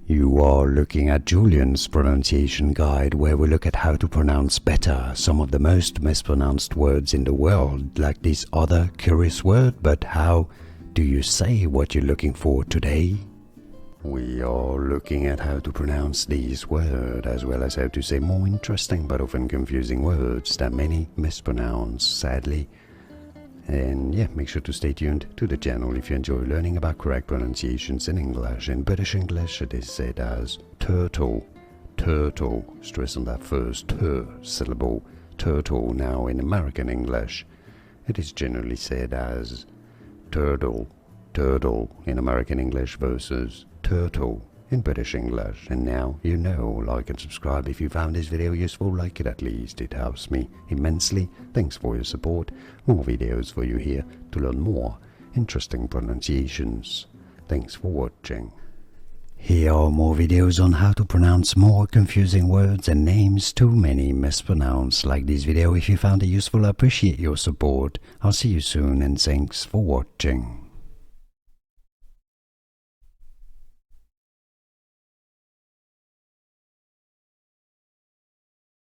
You are looking at Julian's pronunciation guide, where we look at how to pronounce better some of the most mispronounced words in the world, like this other curious word. But how do you say what you're looking for today? We are looking at how to pronounce these words, as well as how to say more interesting but often confusing words that many mispronounce, sadly. And yeah, make sure to stay tuned to the channel if you enjoy learning about correct pronunciations in English. In British English, it is said as turtle, turtle, stress on that first t syllable, turtle. Now in American English, it is generally said as turtle, turtle in American English versus turtle in British English. And now you know. Like and subscribe if you found this video useful. Like it at least, it helps me immensely. Thanks for your support. More videos for you here to learn more interesting pronunciations. Thanks for watching. Here are more videos on how to pronounce more confusing words and names too many mispronounced. Like this video if you found it useful. I appreciate your support. I'll see you soon and thanks for watching.